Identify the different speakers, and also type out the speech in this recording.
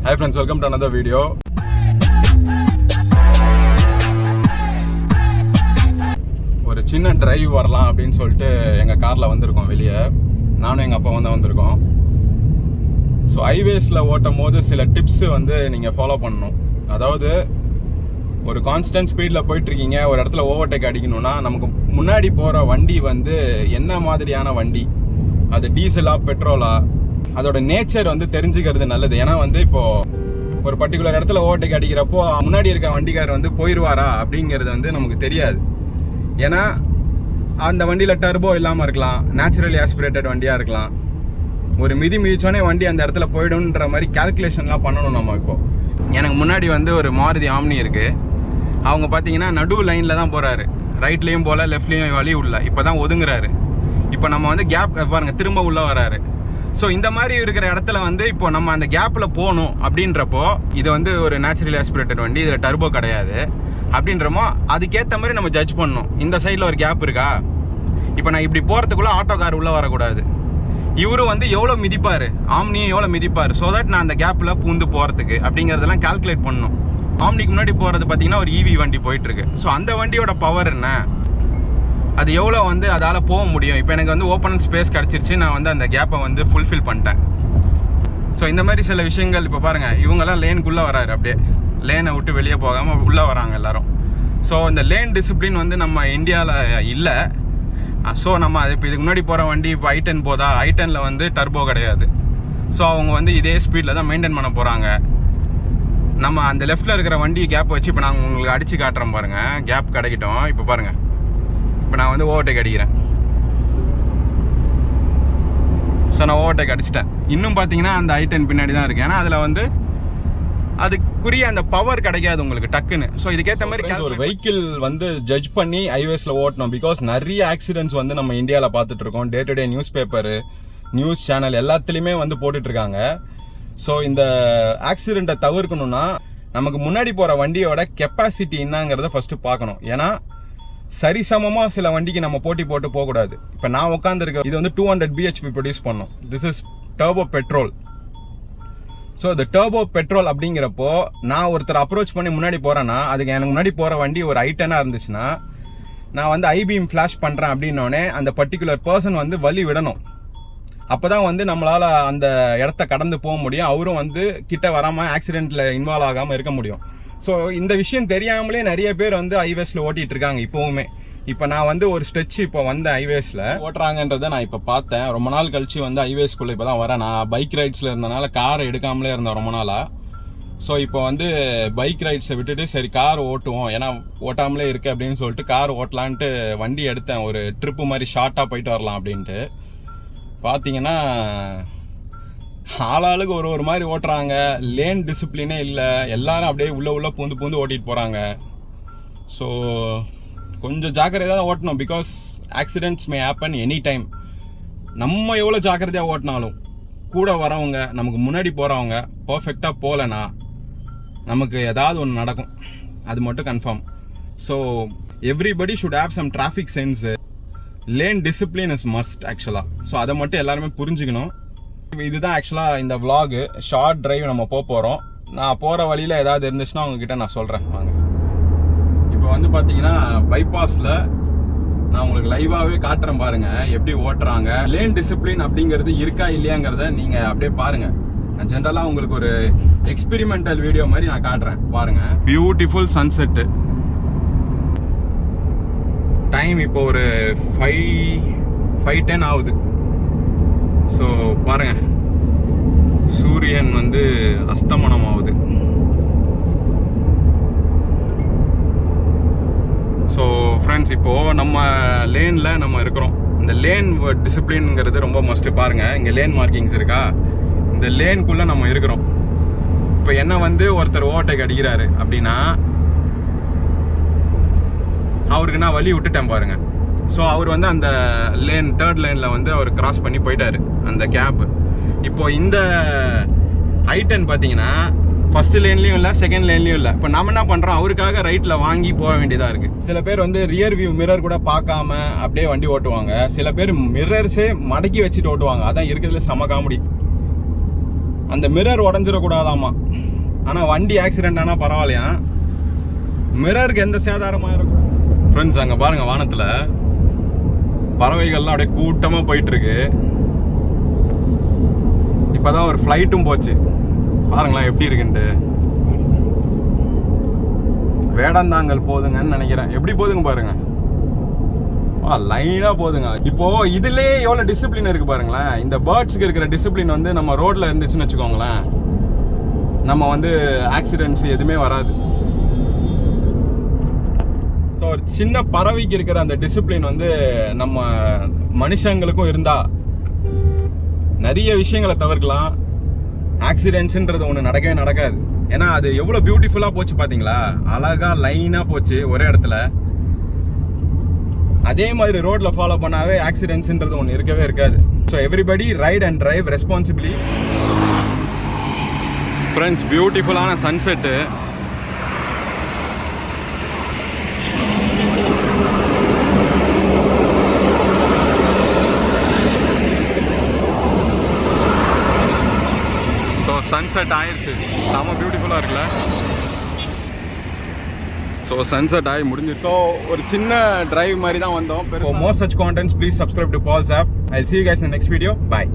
Speaker 1: Hi friends, welcome to another video. ஒரு சின்ன drive வரலாம் அப்படின்னு சொல்லிட்டு எங்கள் காரில் வந்திருக்கோம் வெளியே. நானும் எங்கள் அப்பா வந்திருக்கோம். ஸோ ஹைவேஸில் ஓட்டும் போது சில டிப்ஸு நீங்கள் ஃபாலோ பண்ணணும். அதாவது ஒரு கான்ஸ்டன்ட் ஸ்பீடில் போயிட்டுருக்கீங்க, ஒரு இடத்துல ஓவர்டேக் அடிக்கணும்னா நமக்கு முன்னாடி போகிற வண்டி என்ன மாதிரியான வண்டி, அது டீசலா பெட்ரோலா, அதோட நேச்சர் தெரிஞ்சுக்கிறது நல்லது. ஏன்னா இப்போது ஒரு பர்டிகுலர் இடத்துல ஓவர்டேக் அடிக்கிறப்போ முன்னாடி இருக்க வண்டிக்கார் போயிடுவாரா அப்படிங்கிறது நமக்கு தெரியாது. ஏன்னா அந்த வண்டியில் டர்போ இல்லாமல் இருக்கலாம், நேச்சுரலி ஆஸ்பிரேட்டட் வண்டியாக இருக்கலாம். ஒரு மிதிச்சோடனே வண்டி அந்த இடத்துல போய்டுன்ற மாதிரி கால்குலேஷன்லாம் பண்ணணும் நம்ம. இப்போது எனக்கு முன்னாடி ஒரு மாருதி ஆம்னி இருக்குது. அவங்க பார்த்தீங்கன்னா நடு லைனில் தான் போகிறாரு, ரைட்லேயும் போல் லெஃப்ட்லேயும் வழி உள்ள. இப்போ தான் ஒதுங்குறாரு. இப்போ நம்ம கேப் பாருங்கள், திரும்ப உள்ளே வராரு. ஸோ இந்த மாதிரி இருக்கிற இடத்துல இப்போ நம்ம அந்த கேப்பில் போகணும் அப்படின்றப்போ இது ஒரு நேச்சுரலி ஆஸ்பிரேட்டட் வண்டி, இதில் டர்போ கிடையாது அப்படின்றமோ அதுக்கேற்ற மாதிரி நம்ம ஜட்ஜ் பண்ணணும். இந்த சைடில் ஒரு கேப் இருக்கா, இப்போ நான் இப்படி போகிறதுக்குள்ளே ஆட்டோ கார் உள்ளே வரக்கூடாது. இவரும் எவ்வளோ மிதிப்பார், ஆம்னியும் எவ்வளோ மிதிப்பார், ஸோ தட் நான் அந்த கேப்பில் பூந்து போகிறதுக்கு அப்படிங்கிறதெல்லாம் கால்குலேட் பண்ணணும். ஆம்னிக்கு முன்னாடி போகிறது பார்த்தீங்கன்னா ஒரு ஈவி வண்டி போயிட்டுருக்கு. ஸோ அந்த வண்டியோட பவர் என்ன, அது எவ்வளோ அதால் போக முடியும். இப்போ எனக்கு ஓப்பன் ஸ்பேஸ் கிடச்சிருச்சு, நான் அந்த கேப்பை ஃபுல்ஃபில் பண்ணிட்டேன். ஸோ இந்த மாதிரி சில விஷயங்கள். இப்போ பாருங்கள், இவங்கெல்லாம் லேனுக்குள்ளே வராரு, அப்படியே லேனை விட்டு வெளியே போகாமல் உள்ளே வராங்க எல்லோரும். ஸோ இந்த லேன் டிசிப்ளின் நம்ம இந்தியாவில் இல்லை. ஸோ நம்ம இப்போ இதுக்கு முன்னாடி போகிற வண்டி இப்போ I10 போதா, I10ல் டர்போ கிடையாது. ஸோ அவங்க இதே ஸ்பீடில் தான் மெயின்டைன் பண்ண போகிறாங்க. நம்ம அந்த லெஃப்ட்டில் இருக்கிற வண்டி கேப் வச்சு இப்போ நாங்கள் உங்களுக்கு அடித்து காட்டுறோம் பாருங்கள். கேப் கிடைக்கட்டும். இப்போ பாருங்கள், இப்போ நான் ஓவர்டேக் அடிக்கிறேன். ஸோ நான் ஓவர்டேக் அடிச்சிட்டேன். இன்னும் பார்த்தீங்கன்னா அந்த I10 பின்னாடி தான் இருக்குது. ஏன்னா அதில் அதுக்குரிய அந்த பவர் கிடைக்காது உங்களுக்கு டக்குன்னு. ஸோ இதுக்கேற்ற மாதிரி ஒரு வெஹிக்கிள் ஜட்ஜ் பண்ணி ஹைவேஸில் ஓட்டணும். பிகாஸ் நிறைய ஆக்சிடென்ட்ஸ் நம்ம இந்தியாவில் பார்த்துட்ருக்கோம். Day to day news paper, news channel எல்லாத்துலேயுமே போட்டுட்ருக்காங்க. ஸோ இந்த ஆக்சிடெண்ட்டை தவிர்க்கணும்னா நமக்கு முன்னாடி போகிற வண்டியோட கெப்பாசிட்டி என்னங்கிறத ஃபஸ்ட்டு பார்க்கணும். ஏன்னா சரிசமமாக சில வண்டிக்கு நம்ம போட்டி போட்டு போகக்கூடாது. இப்போ நான் உட்காந்துருக்க இது 200 bhp ப்ரொடியூஸ் பண்ணும். This is turbo petrol. So இந்த டர்போ பெட்ரோல் அப்படிங்கிறப்போ நான் ஒருத்தர் அப்ரோச் பண்ணி முன்னாடி போகிறேன்னா, அதுக்கு எனக்கு முன்னாடி போகிற வண்டி ஒரு I10 இருந்துச்சுன்னா, நான் ஐபீம் ஃப்ளாஷ் பண்ணுறேன் அப்படின்னோடனே அந்த பர்டிகுலர் பர்சன் வழி விடணும். அப்போ தான் நம்மளால் அந்த இடத்த கடந்து போக முடியும். அவரும் கிட்ட வராமல் ஆக்சிடெண்ட்டில் இன்வால்வ் ஆகாமல் இருக்க முடியும். ஸோ இந்த விஷயம் தெரியாமலே நிறைய பேர் ஹைவேஸில் ஓட்டிகிட்டு இருக்காங்க இப்போவுமே. இப்போ நான் ஒரு ஸ்ட்ரெச் இப்போ ஹைவேஸில் ஓட்டுறாங்கன்றதை நான் இப்போ பார்த்தேன். ரொம்ப நாள் கழிச்சு ஹைவேஸ்குள்ளே இப்போ தான் வரேன். நான் பைக் ரைட்ஸில் இருந்தனால காரை எடுக்காமலே இருந்தேன் ரொம்ப நாளாக. ஸோ இப்போ பைக் ரைட்ஸை விட்டுட்டு சரி கார் ஓட்டுவோம், ஏன்னா ஓட்டாமலே இருக்குது அப்படின்னு சொல்லிட்டு கார் ஓட்டலான்ட்டு வண்டி எடுத்தேன். ஒரு ட்ரிப்பு மாதிரி ஷார்ட்டாக போயிட்டு வரலாம் அப்படின்ட்டு. பார்த்தீங்கன்னா ஆளாளுக்கு ஒரு மாதிரி ஓட்டுறாங்க. லேன் டிசிப்ளினே இல்லை. எல்லாரும் அப்படியே உள்ளே பூந்து ஓட்டிகிட்டு போகிறாங்க. ஸோ கொஞ்சம் ஜாக்கிரதையாக தான் ஓட்டணும். Because accidents may happen any time. நம்ம எவ்வளோ ஜாக்கிரதையாக ஓட்டினாலும் கூட வரவங்க, நமக்கு முன்னாடி போகிறவங்க பர்ஃபெக்டாக போகலன்னா நமக்கு ஏதாவது ஒன்று நடக்கும். அது மட்டும் confirm. So everybody should have some traffic sense. Lane discipline is must ஆக்சுவலாக. ஸோ அதை மட்டும் எல்லாருமே புரிஞ்சுக்கணும். இதுதான் ஆக்சுவலாக இந்த விலாகு. ஷார்ட் டிரைவ் நம்ம போகிறோம். நான் போகிற வழியில் ஏதாவது இருந்துச்சுன்னா உங்ககிட்ட நான் சொல்கிறேன் வாங்க. இப்போ பார்த்தீங்கன்னா பைபாஸில் நான் உங்களுக்கு லைவாகவே காட்டுறேன் பாருங்கள் எப்படி ஓட்டுறாங்க. லேன் டிசிப்ளின் அப்படிங்கிறது இருக்கா இல்லையாங்கிறத நீங்கள் அப்படியே பாருங்கள். நான் ஜென்ரலாக உங்களுக்கு ஒரு எக்ஸ்பெரிமெண்டல் வீடியோ மாதிரி நான் காட்டுறேன் பாருங்கள். Beautiful sunset. டைம் இப்போ ஒரு 5:10 ஆகுது. ஸோ பாருங்க, சூரியன் அஸ்தமனம் ஆகுது. ஸோ ஃப்ரெண்ட்ஸ், இப்போது நம்ம லேனில் நம்ம இருக்கிறோம். இந்த லேன் டிசிப்ளின்ங்கிறது ரொம்ப மஸ்ட்டு. பாருங்கள், இங்கே லேன் மார்க்கிங்ஸ் இருக்கா, இந்த லேனுக்குள்ளே நம்ம இருக்கிறோம். இப்போ என்ன ஒருத்தர் ஓவர்டேக் அடிக்கிறாரு அப்படின்னா அவருக்கு நான் வழி விட்டுட்டேன் பாருங்கள். ஸோ அவர் அந்த லேன் தேர்ட் லேனில் அவர் கிராஸ் பண்ணி போயிட்டார் அந்த கேப். இப்போது இந்த I10 பார்த்தீங்கன்னா ஃபஸ்ட்டு லேன்லேயும் இல்லை, செகண்ட் லேன்லேயும் இல்லை. இப்போ நம்ம என்ன பண்ணுறோம், அவருக்காக ரைட்டில் வாங்கி போக வேண்டியதாக இருக்குது. சில பேர் ரியர் வியூ மிரர் கூட பார்க்காம அப்படியே வண்டி ஓட்டுவாங்க. சில பேர் மிரர்ஸே மடக்கி வச்சுட்டு ஓட்டுவாங்க. அதான் இருக்கிறதுல செம காமெடி. அந்த மிரர் உடஞ்சிடக்கூடாதாமா. ஆனால் வண்டி ஆக்சிடென்ட் ஆனால் பரவாயில்லையா, மிரருக்கு எந்த சேதாரமாக இருக்கும். ஃப்ரெண்ட்ஸ் அங்கே பாருங்கள், வானத்தில் பறவைகள்லாம் அப்படியே கூட்டமாக போயிட்டுருக்கு. இப்போ தான் ஒரு ஃப்ளைட்டும் போச்சு, பாருங்களேன் எப்படி இருக்குன்ட்டு. வேடந்தாங்கல் போகுதுங்கன்னு நினைக்கிறேன். எப்படி போகுதுங்க பாருங்க, லைனாக போகுதுங்க. இப்போது இதுலேயே எவ்வளோ டிசிப்ளின் இருக்குது பாருங்களேன். இந்த பேர்ட்ஸுக்கு இருக்கிற டிசிப்ளின் வந்து நம்ம ரோட்டில் இருந்துச்சுன்னு வச்சுக்கோங்களேன், நம்ம வந்து ஆக்சிடென்ட்ஸ் எதுவுமே வராது. ஸோ ஒரு சின்ன பறவைக்கு இருக்கிற அந்த டிசிப்ளின் வந்து நம்ம மனுஷங்களுக்கும் இருந்தால் நிறைய விஷயங்களை தவிர்க்கலாம். ஆக்சிடென்ட்ஸுன்றது ஒன்று நடக்கவே நடக்காது. ஏன்னா அது எவ்வளோ பியூட்டிஃபுல்லாக போச்சு பார்த்தீங்களா, அழகாக லைனாக போச்சு ஒரே இடத்துல. அதே மாதிரி ரோட்டில் ஃபாலோ பண்ணாவே ஆக்சிடென்ட்ஸுன்றது ஒன்று இருக்கவே இருக்காது. So everybody right and drive responsibly. Friends பியூட்டிஃபுல்லான சன்செட்டு. ஸோ சன்செட் ஆயிடுச்சு, செம பியூட்டிஃபுல்லாக இருக்குல்ல. ஸோ சன்செட் ஆகி முடிஞ்சு. ஸோ ஒரு சின்ன டிரைவ் மாதிரி தான் வந்தோம். For more such contents, please subscribe to Paul's app. I'll see you guys in the next video. Bye.